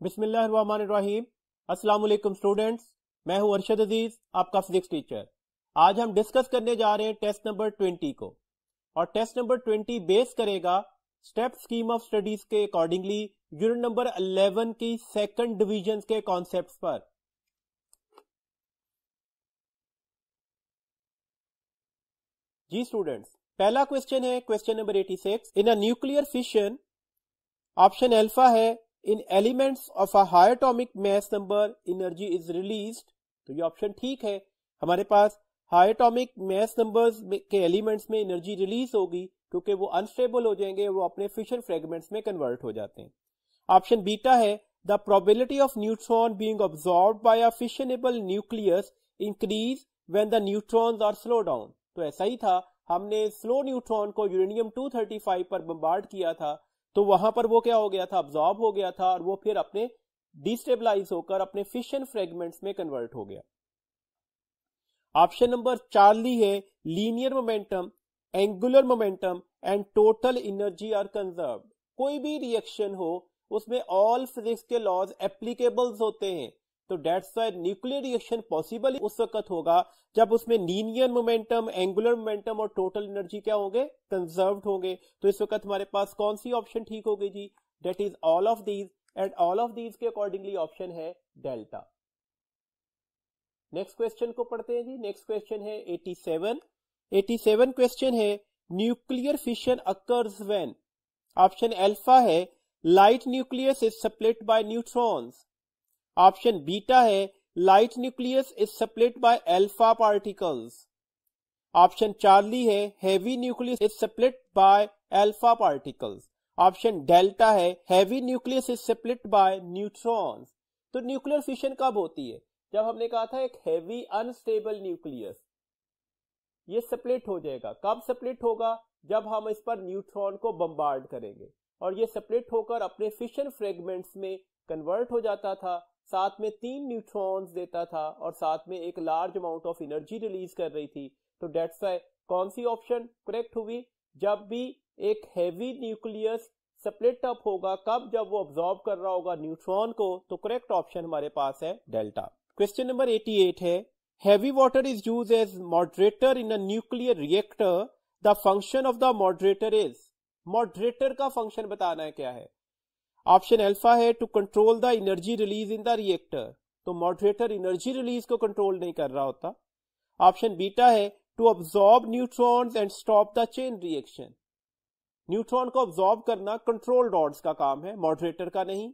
बिस्मिल्लाहिर्रहमानिर्रहीम। अस्सलाम वालेकुम स्टूडेंट्स, मैं हूं अरशद अजीज, आपका फिजिक्स टीचर। आज हम डिस्कस करने जा रहे हैं टेस्ट नंबर 20 को, और टेस्ट नंबर 20 बेस करेगा स्टेप स्कीम ऑफ स्टडीज के अकॉर्डिंगली यूनिट नंबर 11 की सेकंड डिवीजन के कॉन्सेप्ट्स पर। जी स्टूडेंट्स, पहला क्वेश्चन है question number 86। In a nuclear fission, option alpha है in elements of a high atomic mass number energy is released. तो ये ऑप्शन ठीक है, हमारे पास हाई एटॉमिक मास नंबर्स के एलिमेंट्स में एनर्जी रिलीज होगी क्योंकि वो अनस्टेबल हो जाएंगे, वो अपने फिशन फ्रेगमेंट्स में कन्वर्ट हो जाते हैं। ऑप्शन बीटा है the probability of neutron being absorbed by a fissionable nucleus increase when the neutrons are slow down. तो ऐसा ही था, हमने स्लो न्यूट्रॉन को यूरेनियम 235 पर बम्बार्ड किया था, तो वहां पर वो क्या हो गया था, अब्सॉर्ब हो गया था, और वो फिर अपने डिस्टेबलाइज होकर अपने फिशन फ्रेगमेंट्स में कन्वर्ट हो गया। ऑप्शन नंबर 4 है linear momentum, angular momentum and total energy are conserved. कोई भी रिएक्शन हो उसमें ऑल फिजिक्स के लॉज एप्लीकेबल्स होते हैं, तो that's why nuclear reaction possible उस वक्त होगा जब उसमें लीनियर मोमेंटम, एंगुलर मोमेंटम और टोटल एनर्जी क्या होंगे, कंजर्व्ड होंगे। तो इस वक्त हमारे पास कौन सी ऑप्शन ठीक होगी जी, that is all of these, and all of these के अकॉर्डिंगली ऑप्शन है डेल्टा। नेक्स्ट क्वेश्चन को पढ़ते हैं जी। नेक्स्ट क्वेश्चन है 87 क्वेश्चन है nuclear fission occurs when. Option alpha है light nucleus is split by neutrons. Option beta है light nucleus is split by alpha particles. Option Charlie है heavy nucleus is split by alpha particles. Option delta है heavy nucleus is split by neutrons. तो nuclear fission कब होती है, जब हमने कहा था एक हैवी अनस्टेबल न्यूक्लियस ये स्प्लिट हो जाएगा। कब स्प्लिट होगा, जब हम इस पर न्यूट्रॉन को बम्बार्ड करेंगे, और ये स्प्लिट होकर अपने फिशन फ्रेगमेंट्स में कन्वर्ट हो जाता था, साथ में 3 न्यूट्रॉन्स देता था और साथ में एक large amount of energy release कर रही थी। तो डेट्स व्हाई कौन सी ऑप्शन करेक्ट हुई, जब भी एक हैवी न्यूक्लियस स्प्लिट अप होगा, कब, जब वो अब्सॉर्ब कर रहा होगा न्यूट्रॉन को। तो करेक्ट ऑप्शन हमारे पास है डेल्टा। क्वेश्चन नंबर 88 है heavy water is used as moderator in a nuclear reactor, the function of the moderator is. Moderator का फंक्शन बताना है क्या है। ऑप्शन अल्फा है to control the energy release in the reactor, तो moderator energy release को control नहीं कर रहा होता। ऑप्शन बीटा है to absorb neutrons and stop the chain reaction. Neutron को अब्सॉर्ब करना कंट्रोल रॉड्स का काम है, मॉडरेटर का नहीं।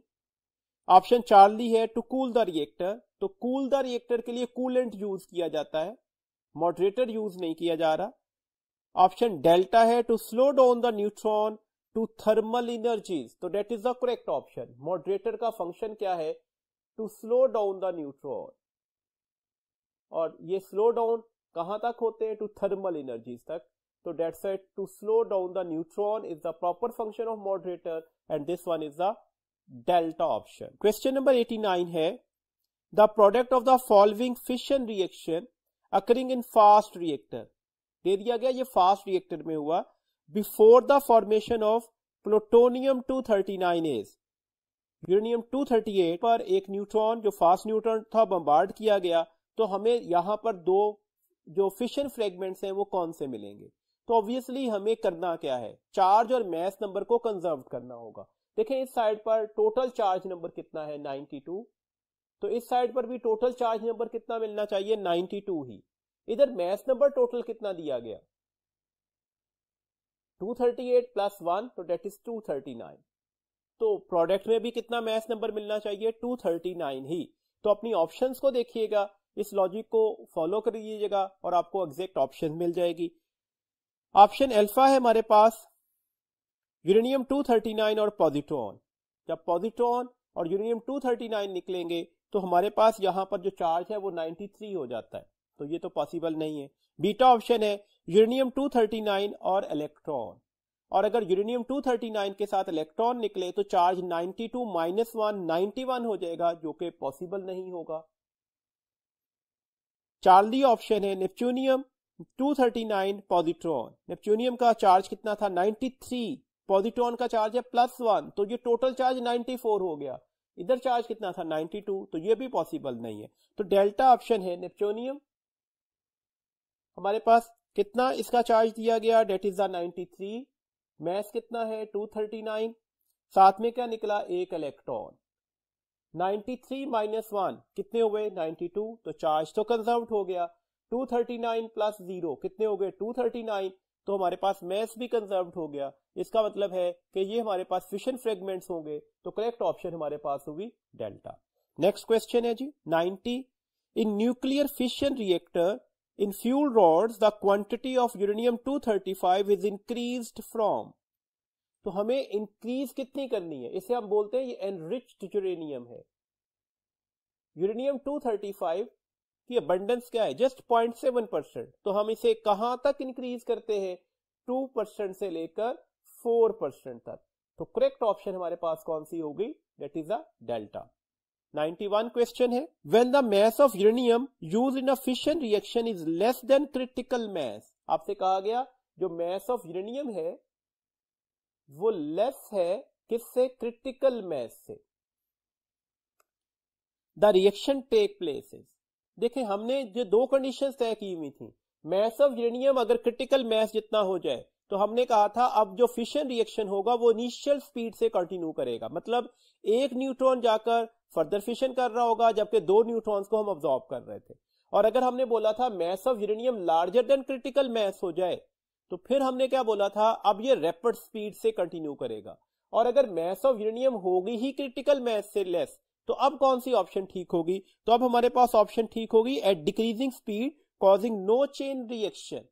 ऑप्शन चार्ली है टू कूल द रिएक्टर, तो कूल द रिएक्टर के लिए कूलेंट यूज किया जाता है, मॉडरेटर यूज नहीं किया जा रहा। ऑप्शन डेल्टा है to slow down the neutron to thermal energies, तो that is the correct option. Moderator का फंक्शन क्या है, to slow down the neutron, और ये स्लो डाउन कहां तक होते हैं, टू थर्मल एनर्जीज तक। तो that's why to slow down the neutron is the proper function of moderator, and this one is the delta option. Question number 89 है the product of the following fission reaction occurring in fast reactor. दे दिया गया ये fast reactor में हुआ before the formation of plutonium 239 is. Uranium 238 पर एक neutron जो फास्ट न्यूट्रॉन था बम्बार्ड किया गया, तो हमें यहां पर 2 जो फिशन फ्रेगमेंट्स हैं वो कौन से मिलेंगे। तो ऑब्वियसली हमें करना क्या है, चार्ज और मास नंबर को कंजर्व करना होगा। देखें इस साइड पर टोटल चार्ज नंबर कितना है, 92, तो इस साइड पर भी टोटल चार्ज नंबर कितना मिलना चाहिए, 92 ही। इधर मास नंबर टोटल कितना दिया गया, 238 प्लस 1, तो डेट इज 239। तो प्रोडक्ट में भी कितना मास नंबर मिलना चाहिए, 239 ही। तो अपनी ऑप्शंस को देखिएगा, इस लॉजिक को फॉलो करिएगा और आपको एग्जैक्ट ऑप्शन मिल जाएगी। ऑप्शन अल्फा है हमारे पास यूरेनियम 239 और पॉजिट्रॉन। जब पॉजिट्रॉन और यूरेनियम 239 निकलेंगे तो हमारे पास यहां पर जो चार्ज है वो 93 हो जाता है, तो ये तो पॉसिबल नहीं है। बीटा ऑप्शन है यूरेनियम 239 और इलेक्ट्रॉन, और अगर यूरेनियम 239 के साथ इलेक्ट्रॉन निकले तो चार्ज 92 माइनस 1 91 हो जाएगा, जो कि पॉसिबल नहीं होगा। चार्ली ऑप्शन है नेपच्यूनियम 239 पॉजिट्रॉन। नेपच्यूनियम का चार्ज कितना था, 93, पॉजिट्रॉन का चार्ज है +1, तो ये टोटल चार्ज 94 हो गया। इधर चार्ज कितना था 92, तो ये भी पॉसिबल नहीं है। तो डेल्टा ऑप्शन है नेप्टूनियम। हमारे पास कितना इसका चार्ज दिया गया, डेट इज द 93, मैस कितना है 239, साथ में क्या निकला एक इलेक्ट्रॉन। 93 माइनस 1 कितने हो गए 92, तो चार्ज तो कंजर्व हो गया। 239 प्लस 0 कितने हो गए 239, तो हमारे पास मैस भी कंजर्व हो गया। इसका मतलब है कि ये हमारे पास फिशन फ्रेगमेंट्स होंगे, तो करेक्ट ऑप्शन हमारे पास होगी डेल्टा। नेक्स्ट क्वेश्चन है जी 90, in nuclear fission reactor in fuel rods the quantity of uranium 235 is increased from, तो हमें इंक्रीज कितनी करनी है, इसे हम बोलते हैं ये एनरिच्ड यूरेनियम है। यूरेनियम 235 की अबंडेंस क्या है जस्ट 0.7%, तो हम इसे कहां तक इंक्रीज करते हैं 2% से लेकर 4% तक। तो करेक्ट ऑप्शन हमारे पास कौन सी होगी, that is the delta. 91 question है when the mass of uranium used in a fission reaction is less than critical mass, आपसे कहा गया जो मास ऑफ यूरेनियम है वो लेस है किससे, क्रिटिकल मास से। The reaction take place is, देखें हमने जो दो कंडीशंस तय की हुई थी, मास ऑफ यूरेनियम अगर क्रिटिकल मास जितना हो जाए तो हमने कहा था अब जो फिशन रिएक्शन होगा वो इनिशियल स्पीड से कंटिन्यू करेगा, मतलब एक न्यूट्रॉन जाकर फर्दर फिशन कर रहा होगा जबकि दो न्यूट्रॉन्स को हम ऑब्जॉर्ब कर रहे थे। और अगर हमने बोला था मास of uranium larger than critical मास हो जाए तो फिर हमने क्या बोला था, अब ये रैपिड स्पीड से कंटिन्यू करेगा। और अगर मास ऑफ यूरेनियम होगी ही क्रिटिकल मास से लेस, तो अब कौन सी ऑप्शन ठीक होगी, तो अब हमारे पास ऑप्शन ठीक होगी at decreasing speed causing no chain reaction,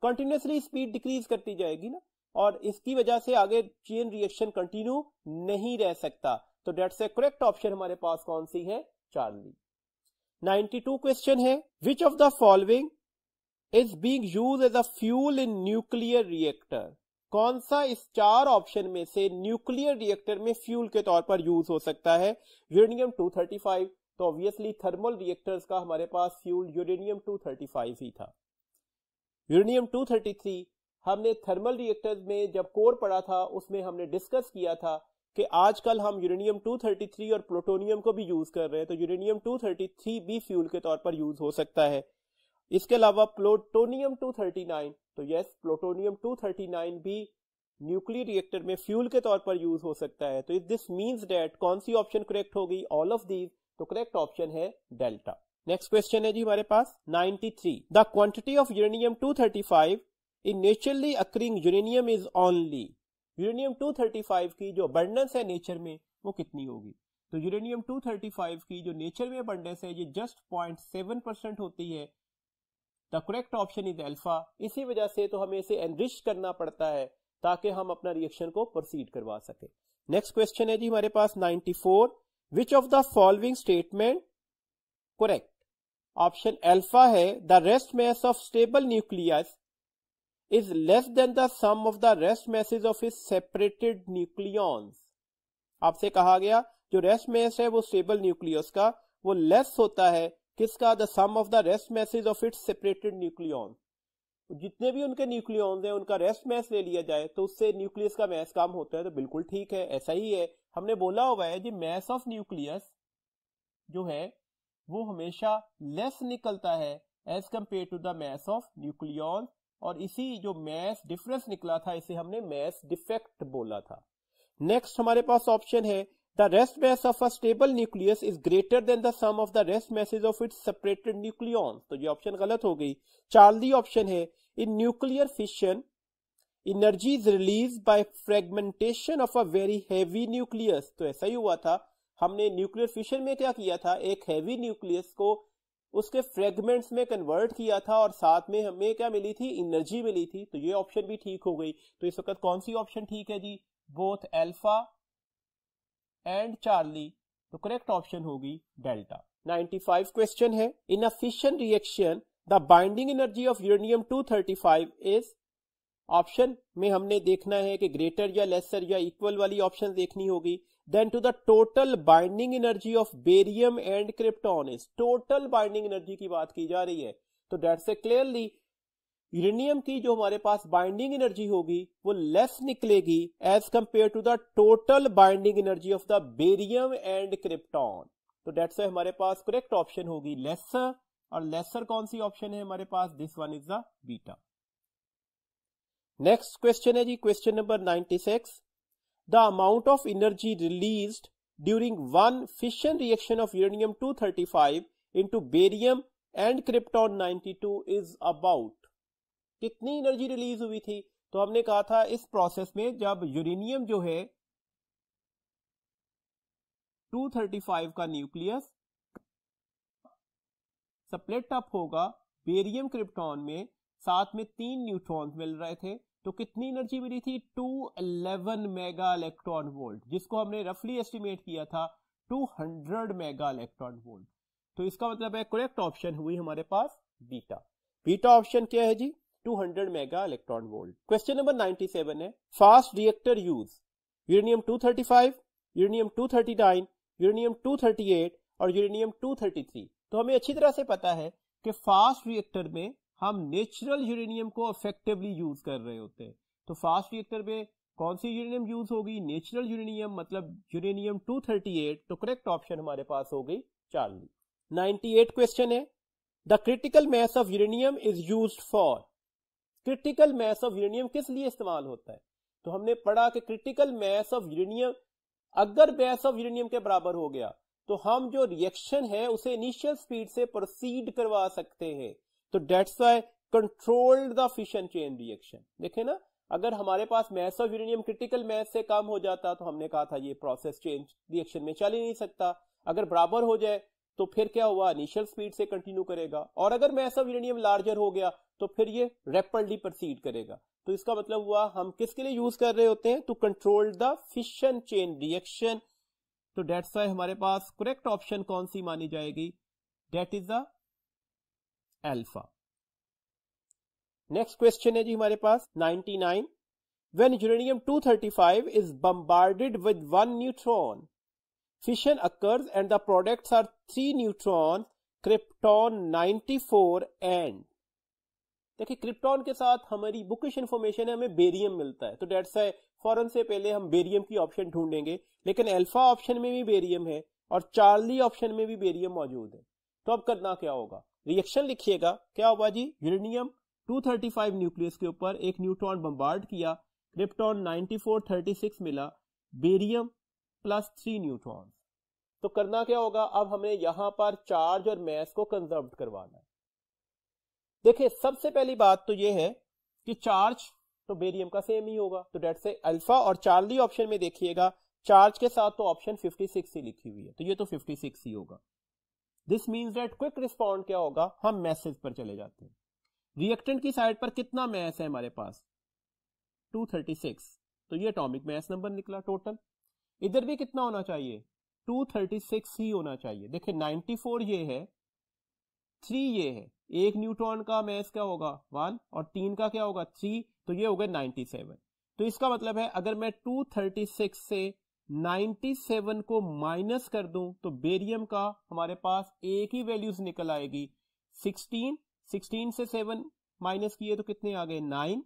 continuously speed decrease करती जाएगी ना, और इसकी वजह से आगे चेन रिएक्शन कंटिन्यू नहीं रह सकता। तो दैट्स ए करेक्ट ऑप्शन हमारे पास कौन सी है, चार्ली। 92 क्वेश्चन है which of the following is being used as a fuel in nuclear reactor, कौन सा इस चार ऑप्शन में से न्यूक्लियर रिएक्टर में फ्यूल के तौर पर यूज हो सकता है। यूरेनियम 235, तो ऑब्वियसली थर्मल रिएक्टर्स का हमारे पास फ्यूल यूरेनियम 235 ही था। यूरेनियम 233 हमने थर्मल रिएक्टर्स में जब कोर पढ़ा था उसमें हमने डिस्कस किया था कि आजकल हम यूरेनियम 233 और प्लूटोनियम को भी यूज कर रहे हैं, तो यूरेनियम 233 भी फ्यूल के तौर पर यूज हो सकता है। इसके अलावा प्लूटोनियम 239, तो यस प्लूटोनियम 239 भी न्यूक्लियर रिएक्टर में फ्यूल के तौर पर यूज हो सकता है। तो दिस मींस दैट कौन सी ऑप्शन करेक्ट होगी, ऑल ऑफ दीज, तो करेक्ट ऑप्शन है डेल्टा। नेक्स्ट क्वेश्चन है जी हमारे पास 93, the quantity of uranium 235 in naturally occurring uranium is only, uranium 235 की जो अबंडेंस है नेचर में वो कितनी होगी, तो यूरेनियम 235 की जो नेचर में अबंडेंस है ये जस्ट 0.7% होती है। The correct option is alpha, इसी वजह से तो हमें इसे एनरिच करना पड़ता है ताकि हम अपना रिएक्शन को प्रोसीड करवा सके। नेक्स्ट क्वेश्चन है जी हमारे पास 94, which of the following statement correct, option alpha है the rest mass of stable nucleus is less than the sum of the rest masses of its separated nucleons, आपसे कहा गया जो रेस्ट मास है वो स्टेबल न्यूक्लियस का वो less होता है किसका, the sum of the rest masses of its separated nucleons, जितने भी उनके न्यूक्लियॉन्स हैं उनका रेस्ट मास ले लिया जाए तो उससे न्यूक्लियस का मास कम होता है, तो बिल्कुल ठीक है, ऐसा ही है। हमने बोला हुआ है जी मास ऑफ न्यूक्लियस जो है वो हमेशा लेस निकलता है as compare to the mass of nucleon, और इसी जो मास डिफरेंस निकला था इसे हमने मास डिफेक्ट बोला था। नेक्स्ट हमारे पास ऑप्शन है the rest mass of a stable nucleus is greater than the sum of the rest masses of its separated nucleons, तो ये ऑप्शन गलत हो गई। चार्ली ऑप्शन है in nuclear fission energy is released by fragmentation of a very heavy nucleus, तो ऐसा ही हुआ था, हमने न्यूक्लियर फिशन में क्या किया था, एक हैवी न्यूक्लियस को उसके फ्रेगमेंट्स में कन्वर्ट किया था और साथ में हमें क्या मिली थी, एनर्जी मिली थी, तो ये ऑप्शन भी ठीक हो गई। तो इस वक्त कौन सी ऑप्शन ठीक है जी, बोथ अल्फा एंड चार्ली, तो करेक्ट ऑप्शन होगी डेल्टा। 95 क्वेश्चन है in a fission reaction the binding energy of uranium 235 is, option में हमने देखना है कि ग्रेटर या लेसर या इक्वल वाली ऑप्शन देखनी होगी, then to the total binding energy of barium and krypton is, total binding energy की बात की जा रही है, तो दैट्स ए क्लियरली यूरेनियम की जो हमारे पास बाइंडिंग एनर्जी होगी वो लेस निकलेगी as compare to the total binding energy of the barium and krypton. तो डेट्स वाई हमारे पास करेक्ट ऑप्शन होगी लेसर, और लेसर कौन सी ऑप्शन है हमारे पास? This one is the beta. Next question है जी question number 96। The amount of energy released during one fission reaction of uranium 235 into barium and krypton 92 is about. कितनी एनर्जी रिलीज हुई थी? तो हमने कहा था इस प्रोसेस में जब यूरेनियम जो है 235 का न्यूक्लियस स्प्लिट अप होगा बेरियम क्रिप्टॉन में, साथ में 3 न्यूट्रॉन्स मिल रहे थे, तो कितनी एनर्जी मिली थी? 211 मेगा इलेक्ट्रॉन वोल्ट, जिसको हमने रफली एस्टिमेट किया था 200 मेगा इलेक्ट्रॉन वोल्ट। तो इसका मतलब है करेक्ट ऑप्शन हुई हमारे पास बीटा। बीटा ऑप्शन क्या है जी? 200 mega electron volt. Question number 97 है fast reactor use uranium 235, uranium 239, uranium 238 और यूरेनियम 233। तो हमें अच्छी तरह से पता है कि फास्ट रिएक्टर में हम नेचुरल यूरेनियम को इफेक्टिवली यूज कर रहे होते हैं। तो फास्ट रिएक्टर में कौन सी यूरेनियम यूज होगी? नेचुरल यूरेनियम, मतलब यूरेनियम 238। तो करेक्ट ऑप्शन हमारे पास हो गई 40। 98 क्वेश्चन है the critical mess of uranium is used for. Critical mess of uranium किस लिए इस्तेमाल होता है? तो हमने पढ़ा कि क्रिटिकल मैस ऑफ यूरेनियम अगर मैस ऑफ यूरेनियम के बराबर हो गया तो हम जो रिएक्शन है उसे इनिशियल स्पीड से प्रोसीड करवा सकते हैं। तो that's why controlled the fission chain reaction. देखें ना, अगर हमारे पास mass of uranium critical mass से कम हो जाता तो हमने कहा था ये प्रोसेस चेंज रिएक्शन में चल ही नहीं सकता। अगर बराबर हो जाए तो फिर क्या हुआ? इनिशियल स्पीड से कंटिन्यू करेगा, और अगर मैस ऑफ यूरेनियम लार्जर हो गया तो फिर ये रैपिडली प्रोसीड करेगा। तो इसका मतलब हुआ हम किसके लिए यूज कर रहे होते हैं? To control the fission chain reaction. तो डेट्स व्हाई हमारे पास करेक्ट ऑप्शन कौन सी मानी जाएगी? That is the alpha. Next question है जी हमारे पास 99। When uranium 235 is bombarded with 1 neutron, fission occurs and the products are 3 neutron, krypton 94 and। देखिए क्रिप्टॉन के साथ हमारी बुकिश इंफॉर्मेशन है, हमें बेरियम मिलता है, तो डेट्स व्हाई फौरन से पहले हम बेरियम की ऑप्शन ढूंढेंगे। लेकिन अल्फा ऑप्शन में भी बेरियम है और चार्ली ऑप्शन में भी बेरियम मौजूद है। तो अब करना क्या होगा? रिएक्शन लिखिएगा। क्या होगा जी? यूरेनियम 235 न्यूक्लियस के ऊपर एक न्यूट्रॉन बम्बार्ड किया, क्रिप्टॉन 94 36 मिला, बेरियम प्लस 3 न्यूट्रॉन। तो करना क्या होगा? अब हमें यहां पर चार्ज और मैस को कंजर्व करवाना है। देखिए सबसे पहली बात तो यह है कि चार्ज तो बेरियम का सेम ही होगा, तो डेट से अल्फा और चार्ली ऑप्शन में देखिएगा चार्ज के साथ तो ऑप्शन 56 ही लिखी हुई है, तो ये तो 56 ही होगा। This means that quick respond क्या होगा? हम मैसेज पर चले जाते हैं। रिएक्टेंट की साइड पर कितना मैस है हमारे पास? 236, तो ये एटॉमिक मैस नंबर निकला टोटल। इधर भी कितना होना चाहिए? 236 ही होना चाहिए। देखिए 94 ये है, 3 ये है, एक न्यूट्रॉन का मैस क्या होगा? 1 और 3 का क्या होगा? 3, तो ये हो गए 97। तो इसका मतलब है अगर मैं 236 से 97 को माइनस कर दूं तो बेरियम का हमारे पास एक ही वैल्यूज निकल आएगी 16। 16 से 7 माइनस किए तो कितने आ गए? 9।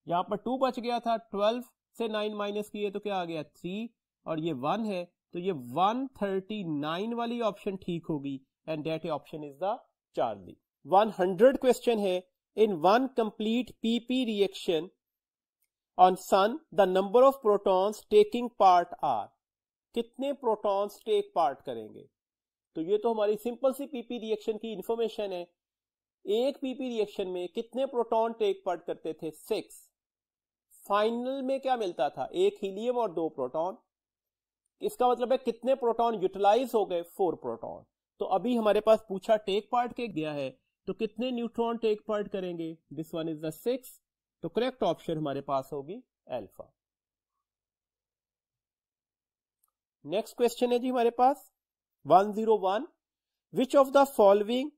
यहां पर 2 बच गया था, 12 से 9 माइनस किए तो क्या आ गया? 3, और ये 1 है, तो ये 139 वाली ऑप्शन ठीक होगी and that option is the Charlie. 100 question है in one complete PP reaction on sun the number of protons taking part are. कितने प्रोटॉन्स टेक पार्ट करेंगे? तो ये तो हमारी सिंपल सी पीपी रिएक्शन की इंफॉर्मेशन है। एक पीपी रिएक्शन में कितने प्रोटॉन टेक पार्ट करते थे? 6। फाइनल में क्या मिलता था? एक हीलियम और 2 प्रोटॉन। इसका मतलब है कितने प्रोटॉन यूटिलाइज हो गए? 4 प्रोटॉन। तो अभी हमारे पास पूछा टेक पार्ट के गया है, तो कितने न्यूट्रॉन टेक पार्ट करेंगे? This one is the 6। तो करेक्ट ऑप्शन हमारे पास होगी अल्फा। नेक्स्ट क्वेश्चन है जी हमारे पास 101। विच of the following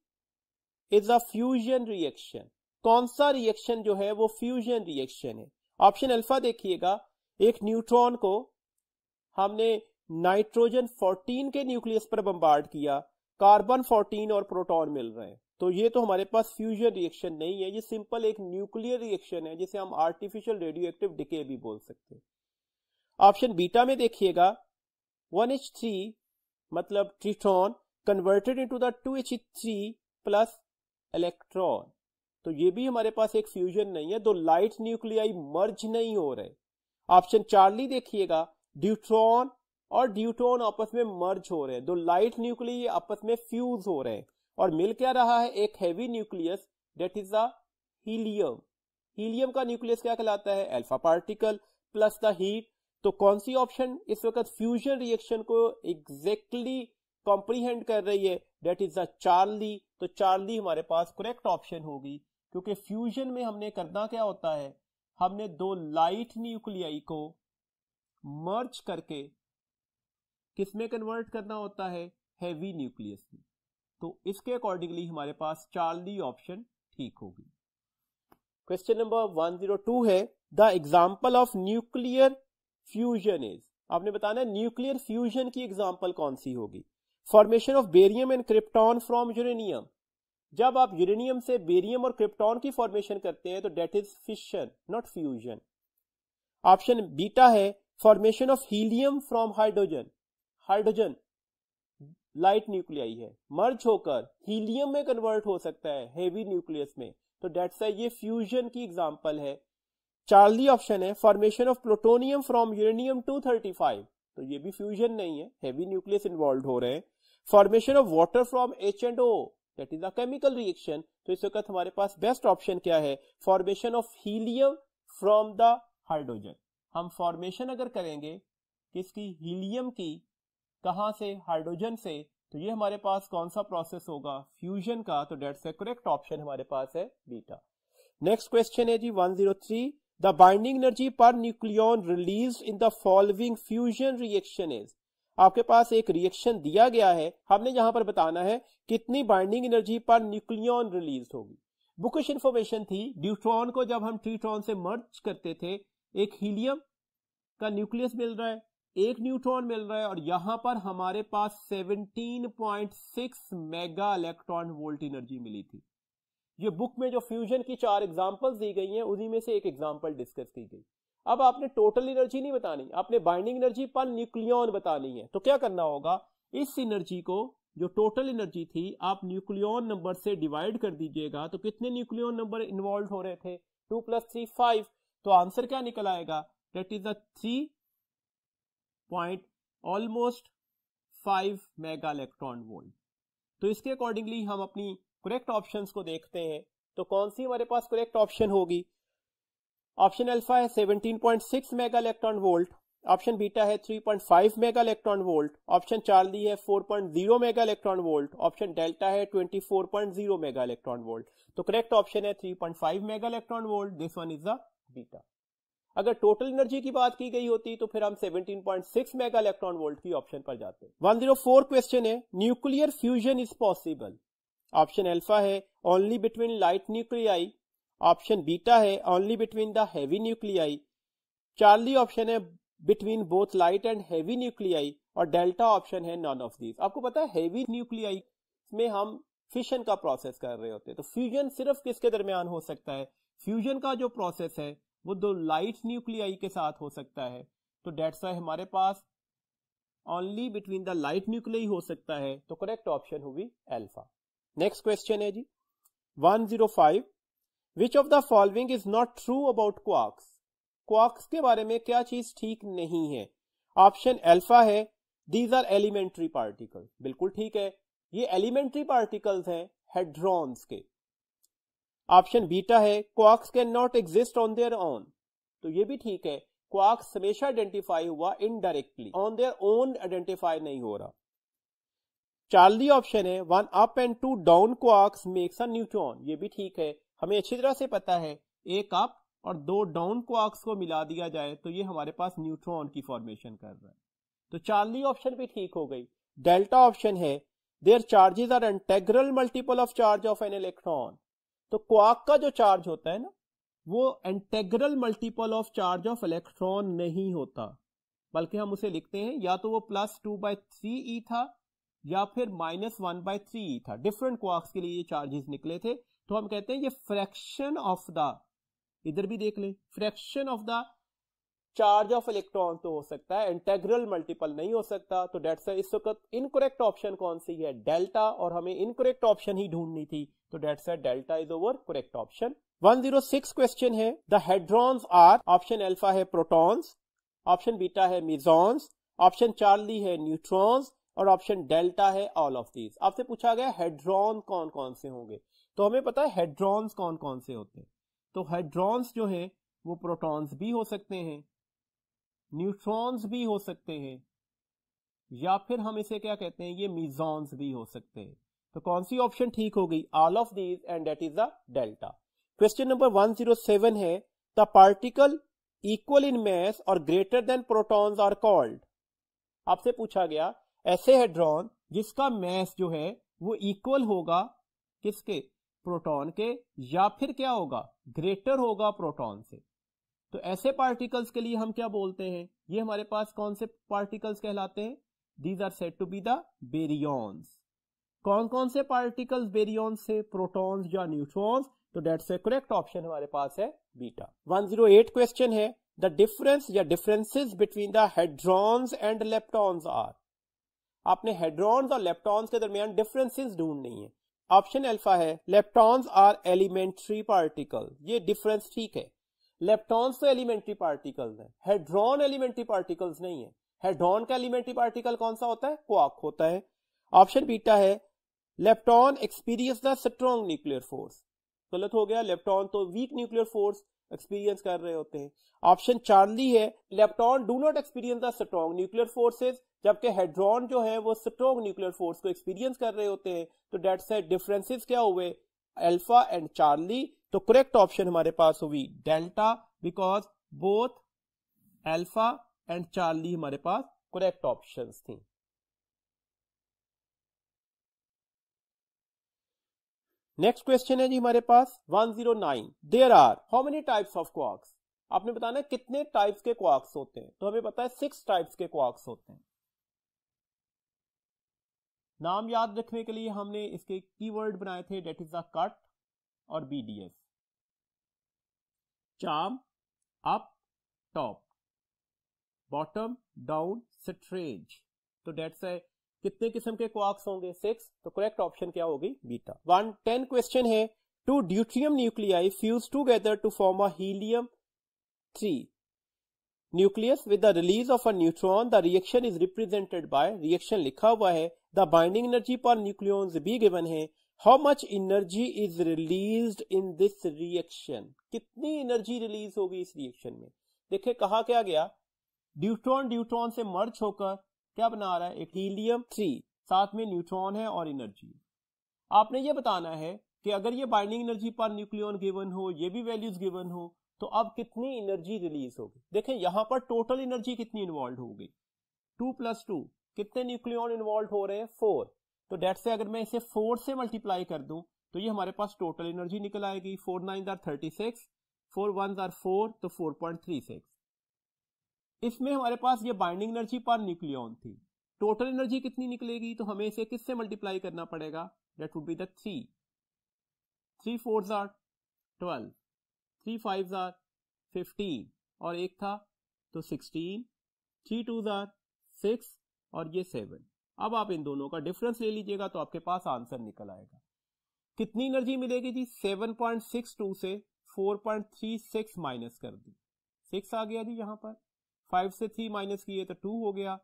is a fusion reaction? कौन सा रिएक्शन जो है वो फ्यूजन रिएक्शन है? ऑप्शन अल्फा देखिएगा, एक न्यूट्रॉन को हमने नाइट्रोजन 14 के न्यूक्लियस पर बम्बार्ड किया, कार्बन 14 और प्रोटॉन मिल रहे हैं, तो ये तो हमारे पास फ्यूजन रिएक्शन नहीं है, ये सिंपल एक न्यूक्लियर रिएक्शन है जिसे हम आर्टिफिशियल रेडियोएक्टिव डिके भी बोल सकते हैं। ऑप्शन बीटा में देखिएगा 1H3 मतलब Triton converted into the 2H3 plus electron, तो ये भी हमारे पास एक फ्यूजन नहीं है, दो लाइट न्यूक्लियाई मर्ज नहीं हो रहे। ऑप्शन चार्ली देखिएगा, ड्यूट्रॉन और ड्यूटोन आपस में मर्ज हो रहे हैं, दो लाइट न्यूक्लियाई आपस में फ्यूज हो रहे हैं और मिल क्या रहा है, एक heavy nucleus, that is the helium. Helium का न्यूक्लियस क्या कहलाता है, alpha particle plus the heat. तो कौन सी ऑप्शन इस वक्त फ्यूजन रिएक्शन को एग्जैक्टली कॉम्प्रीहेंड कर रही है, दैट इज द चार्ली। तो चार्ली हमारे पास करेक्ट ऑप्शन होगी, क्योंकि फ्यूजन में हमने करना क्या होता है, हमने दो लाइट न्यूक्लियाई को मर्ज करके किसमें कन्वर्ट करना होता है, हैवी न्यूक्लियस में। तो इसके अकॉर्डिंगली हमारे पास चार्ली ऑप्शन ठीक होगी। क्वेश्चन नंबर 102 है, the example of nuclear fusion is, आपने बताना न्यूक्लियर फ्यूजन की एग्जाम्पल कौन सी होगी। Formation of barium and krypton from uranium, जब आप यूरेनियम से बेरियम और क्रिप्टॉन की फॉर्मेशन करते हैं तो that is fission not fusion. Option beta है, formation of helium from hydrogen, hydrogen light nuclei है, मर्ज होकर हीलियम में कन्वर्ट हो सकता है हेवी न्यूक्लियस में, तो डेट्स ये फ्यूजन की एग्जांपल है। चार्ली ऑप्शन है, formation of plutonium from uranium 235, तो ये भी फ्यूजन नहीं है, हेवी न्यूक्लियस इन्वॉल्व हो रहे हैं। Formation of water from H&O, that is the chemical reaction, तो इस वक्त हमारे पास बेस्ट ऑप्शन क्या है, formation of helium from the hydrogen. हम फॉर्मेशन अगर करेंगे किसकी, हीलियम की, कहां से, हाइड्रोजन से, तो ये हमारे पास कौन सा प्रोसेस होगा, फ्यूजन का, तो डेट्स द करेक्ट ऑप्शन हमारे पास है बीटा। नेक्स्ट क्वेश्चन है जी 103, the binding energy per nucleon released in the following fusion reaction is, आपके पास एक रिएक्शन दिया गया है, हमने यहां पर बताना है कितनी binding energy per nucleon release होगी। बुकिश इंफॉर्मेशन थी, ड्यूट्रॉन को जब हम ट्रिटॉन से मर्ज करते थे, एक हीलियम का न्यूक्लियस मिल रहा है, एक न्यूट्रॉन मिल रहा है, और यहां पर हमारे पास 17.6 मेगा इलेक्ट्रॉन वोल्ट एनर्जी मिली थी। ये बुक में जो फ्यूजन की 4 एग्जांपल्स दी गई हैं, उन्हीं में से एक एग्जांपल डिस्कस की गई। अब आपने टोटल एनर्जी नहीं बतानी, आपने बाइंडिंग एनर्जी पर न्यूक्लियन बतानी है। तो क्या करना होगा, इस एनर्जी को, जो टोटल एनर्जी थी, आप न्यूक्लियन नंबर से डिवाइड कर दीजिएगा। तो कितने न्यूक्लियन नंबर इन्वॉल्व हो रहे थे, 2 + 3 5, तो आंसर क्या निकल आएगा, that is the 3.5 mega electron volt. तो इसके अकॉर्डिंगली हम अपनी करेक्ट ऑप्शंस को देखते हैं, तो कौन सी हमारे पास करेक्ट ऑप्शन होगी। ऑप्शन अल्फा है 17.6 mega electron volt, option beta है 3.5 mega electron volt, option Charlie है 4.0 mega electron volt, option delta है 24.0 मेगा इलेक्ट्रॉन वोल्ट। तो करेक्ट ऑप्शन है 3.5 mega electron volt, this one is the beta. अगर total energy की बात की गई होती तो फिर हम 17.6 मेगा इलेक्ट्रॉन वोल्ट की ऑप्शन पर जाते। 104 क्वेश्चन है, nuclear fusion is possible. Option alpha है only between light nuclei, option beta है only between the heavy nuclei, Charlie option है between both light and heavy nuclei, और डेल्टा ऑप्शन है none of these. आपको पता है heavy nuclei में हम फिशन का प्रोसेस कर रहे होते हैं, तो फ्यूजन सिर्फ किसके दरमियान हो सकता है, फ्यूजन का जो प्रोसेस है वो दो लाइट न्यूक्लियाई के साथ हो सकता है। तो डेट्स वाई हमारे पास only between the light nuclei हो सकता है, तो करेक्ट ऑप्शन होगी अल्फा। नेक्स्ट क्वेश्चन है जी 105, which of the following is not true about quarks. Quarks के बारे में क्या चीज ठीक नहीं है। ऑप्शन अल्फा है दीज आर एलिमेंट्री पार्टिकल, बिल्कुल ठीक है, ये एलिमेंट्री पार्टिकल्स हैं हेड्रॉन्स के। ऑप्शन बीटा है quarks can not exist on their own, तो ये भी ठीक है, क्वार्क्स हमेशा आइडेंटिफाई हुआ indirectly, on their own identify नहीं हो रहा। चार्ली ऑप्शन है 1 up and 2 down quarks makes a neutron, ये भी ठीक है, हमें अच्छी तरह से पता है 1 अप और 2 डाउन क्वार्क्स को मिला दिया जाए तो ये हमारे पास न्यूट्रॉन की फॉर्मेशन कर रहा है, तो चार्ली ऑप्शन भी ठीक हो गई। डेल्टा ऑप्शन है their charges are integral multiple of charge of an electron, तो क्वार्क का जो चार्ज होता है ना वो integral multiple of charge of electron नहीं होता, बल्कि हम उसे लिखते हैं या तो वो +2/3e था या फिर -1/3 था। डिफरेंट क्वार्क्स के लिए ये चार्जेस निकले थे। तो हम कहते हैं ये फ्रैक्शन ऑफ द, इधर भी देख लें, fraction of the charge of electron तो हो सकता है, इंटेग्रल मल्टीपल नहीं हो सकता। तो डेट्स इस वक्त इनकरेक्ट ऑप्शन कौन सी है, डेल्टा, और हमें इनकरेक्ट ऑप्शन ही ढूंढनी थी। तो that's delta is our correct option. 106 question है, the hadrons are, option alpha है प्रोटॉन्स, ऑप्शन बीटा है मेसॉन्स, ऑप्शन चार्ली है न्यूट्रॉन्स, और ऑप्शन डेल्टा है ऑल ऑफ दीज। आपसे पूछा गया हेड्रॉन कौन कौन से होंगे, तो हमें पता है हेड्रॉन्स कौन कौन से होते हैं। तो हेड्रॉन्स जो है वो प्रोटॉन्स भी हो सकते हैं, न्यूट्रॉन्स भी हो सकते हैं, या फिर हम इसे क्या कहते हैं, ये मेसॉन्स भी हो सकते हैं। तो कौन सी ऑप्शन ठीक होगी, all of these, and that is the delta. Question number 107 है, the particle equal in mass और greater than protons are called. आपसे पूछा गया ऐसे हेड्रॉन जिसका मैस जो है वो इक्वल होगा किसके, प्रोटॉन के, या फिर क्या होगा, ग्रेटर होगा प्रोटॉन से। तो ऐसे पार्टिकल्स के लिए हम क्या बोलते हैं, ये हमारे पास कौन से पार्टिकल्स कहलाते हैं, these are said to be the baryons. कौन कौन से पार्टिकल्स बेरियॉन्स से, प्रोटॉन्स या न्यूट्रॉन्स। तो दैट्स ए करेक्ट ऑप्शन हमारे पास है बीटा। 108 क्वेश्चन है, द डिफरेंस या differences between the hadrons and leptons are. आपने हेड्रॉन्स और लेप्टॉन्स के दरमियान डिफरेंसेस ढूंढनी है। ऑप्शन अल्फा है लेप्टॉन्स आर एलिमेंट्री पार्टिकल, ये डिफरेंस ठीक है। लेप्टॉन्स तो एलिमेंट्री पार्टिकल्स हैं, हेड्रॉन एलिमेंट्री पार्टिकल्स नहीं है। हेड्रॉन का एलिमेंट्री पार्टिकल कौन सा होता है, क्वार्क होता है। ऑप्शन बीटा है lepton experience the strong nuclear force, गलत हो गया, लेप्टॉन तो वीक न्यूक्लियर फोर्स एक्सपीरियंस कर रहे होते हैं। ऑप्शन चार्ली है lepton do not experience the strong nuclear forces, जबकि हेड्रॉन जो है वो स्ट्रॉन्ग न्यूक्लियर फोर्स को एक्सपीरियंस कर रहे होते हैं। तो दैट्स डिफरेंसेस क्या हुए, अल्फा एंड चार्ली। तो करेक्ट ऑप्शन हमारे पास हुई delta, because both alpha and Charlie हमारे पास करेक्ट ऑप्शंस थी। नेक्स्ट क्वेश्चन है जी हमारे पास 109, there are how many types of quarks. आपने बताना कितने टाइप्स के क्वार्क्स होते हैं, तो हमें पता है 6 टाइप्स के क्वार्क्स होते हैं। नाम याद रखने के लिए हमने इसके कीवर्ड बनाए थे, डेट इज द कट और BDS, charm, up, top, bottom, down, strange. तो डेट्स है कितने किस्म के क्वार्क्स होंगे, 6। तो करेक्ट ऑप्शन क्या होगी, बीटा। 110 क्वेश्चन है, two deuterium nuclei fuse together to form a helium 3 nucleus with the release of a neutron, the reaction is represented by, reaction लिखा हुआ है, the binding energy per nucleons भी given है, how much energy is released in this reaction, कितनी energy release होगी इस reaction में। देखिए कहा क्या गया, ड्यूट्रॉन ड्यूट्रॉन से मर्ज होकर क्या बना रहा है, एक हीलियम 3, साथ में न्यूट्रॉन है और एनर्जी। आपने ये बताना है कि अगर ये binding energy per nucleon given हो, ये भी वैल्यूज गिवन हो, तो अब कितनी एनर्जी रिलीज होगी। देखें यहां पर टोटल एनर्जी कितनी इन्वॉल्व होगी, 2 + 2, कितने न्यूक्लियॉन इन्वॉल्व हो रहे हैं, 4। तो डेट से अगर मैं इसे 4 से मल्टीप्लाई कर दूं तो ये हमारे पास टोटल एनर्जी निकल आएगी, 4 9 आर 36, 4 1 आर 4, तो 4.36। इसमें हमारे पास ये बाइंडिंग एनर्जी पर न्यूक्लियॉन थी, टोटल एनर्जी कितनी निकलेगी, तो हमें इसे किससे मल्टीप्लाई करना पड़ेगा, that would be the 3 4 are 12, 3 5 are 15, और एक था तो 16, 3 2 आर 6, और ये 7। अब आप इन दोनों का डिफरेंस ले लीजिएगा तो आपके पास आंसर निकल आएगा। कितनी एनर्जी मिलेगी जी, 7.62 से 4.36 माइनस कर दी, 6 आ गया जी यहाँ पर, 5 से 3 माइनस किए तो 2 हो गया,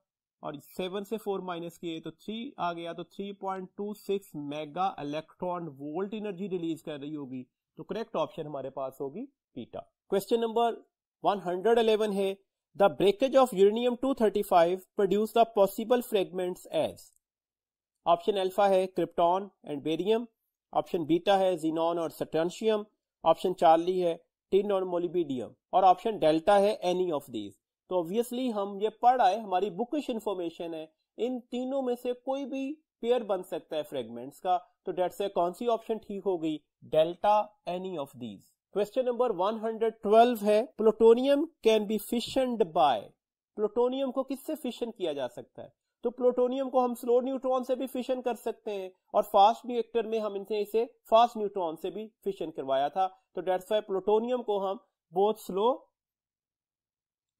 और 7 से 4 माइनस किए तो 3 आ गया, तो 3.26 mega electron volt energy release कर रही होगी। तो करेक्ट ऑप्शन हमारे पास होगी बीटा। क्वेश्चन नंबर 111 है, the breakage of uranium 235 produce the possible fragments as. Option alpha है krypton and barium, option beta है जीनॉन और स्ट्रोंशियम, ऑप्शन चार्ली है टिन और मोलिबिडियम, और ऑप्शन डेल्टा है एनी ऑफ दीज। तो ऑब्वियसली हम ये पढ़ आए, हमारी बुकिश इंफॉर्मेशन है, इन तीनों में से कोई भी पेयर बन सकता है फ्रेगमेंट्स का। तो डेट्स है कौन सी ऑप्शन ठीक होगी, delta any of these. Question number 112 है, plutonium can be fissioned by. Plutonium को किससे फिशन किया जा सकता है, तो प्लूटोनियम को हम स्लो न्यूट्रॉन से भी फिशन कर सकते हैं और फास्ट रिएक्टर में हम इसे फास्ट न्यूट्रॉन से भी फिशन करवाया था। तो दैट्स व्हाई प्लूटोनियम को हम both slow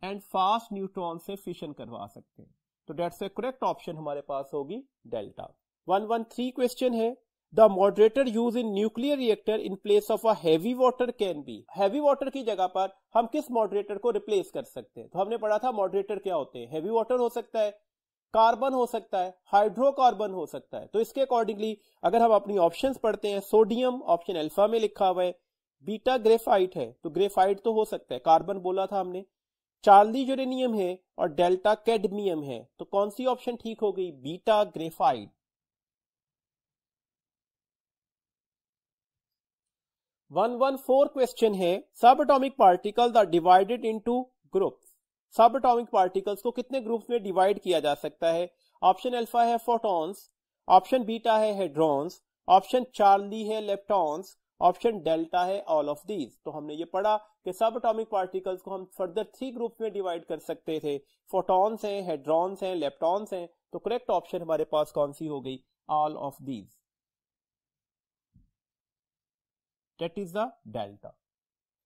and fast neutron से फिशन करवा सकते हैं। तो दैट्स व्हाई करेक्ट ऑप्शन हमारे पास होगी डेल्टा। 113 क्वेश्चन है, the moderator use in nuclear reactor in place of a heavy water can be. Heavy water की जगह पर हम किस मॉडरेटर को रिप्लेस कर सकते हैं? तो हमने पढ़ा था मॉडरेटर क्या होते हैं, हैवी वाटर हो सकता है, कार्बन हो सकता है, हाइड्रोकार्बन हो सकता है। तो इसके अकॉर्डिंगली अगर हम अपनी ऑप्शंस पढ़ते हैं, सोडियम ऑप्शन अल्फा में लिखा हुआ है, बीटा ग्रेफाइट है तो ग्रेफाइट तो हो सकता है, कार्बन बोला था हमने, चार्ली यूरेनियम है और डेल्टा कैडमियम है। तो कौन सी ऑप्शन ठीक हो गई? Beta graphite. 114 क्वेश्चन है, sub atomic particles are divided into groups. Sub atomic particles को कितने ग्रुप्स में डिवाइड किया जा सकता है? ऑप्शन अल्फा है फोटॉन्स, ऑप्शन बीटा है हेड्रॉन्स, ऑप्शन चार्ली है लेप्टॉन्स, ऑप्शन डेल्टा है ऑल ऑफ दीज। तो हमने ये पढ़ा कि सब एटॉमिक पार्टिकल्स को हम फर्दर 3 ग्रुप में डिवाइड कर सकते थे, फोटॉन्स हैं, हेड्रॉन्स हैं, लेप्टॉन्स हैं। तो करेक्ट ऑप्शन हमारे पास कौन सी हो गई? All of these, that is the delta.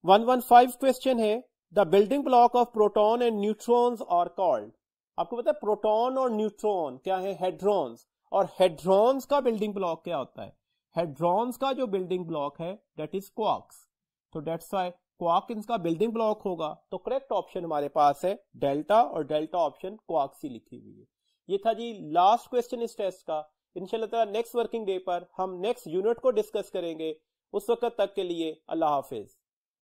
115 question है, the building block of proton and neutrons are called. आपको पता है प्रोटॉन और न्यूट्रॉन क्या है? हेड्रॉन्स। और हेड्रॉन्स का बिल्डिंग ब्लॉक क्या होता है? हेड्रॉन्स का जो बिल्डिंग ब्लॉक है दैट इज क्वार्क्स। तो दैट्स व्हाई क्वार्क इनका बिल्डिंग ब्लॉक होगा। तो करेक्ट ऑप्शन हमारे पास है डेल्टा, और डेल्टा ऑप्शन क्वार्क्स ही लिखी हुई है। ये था जी लास्ट क्वेश्चन इस टेस्ट का। इंशाल्लाह नेक्स्ट वर्किंग डे पर हम नेक्स्ट यूनिट को डिस्कस करेंगे। उस वक्त तक के लिए अल्लाह हाफिज।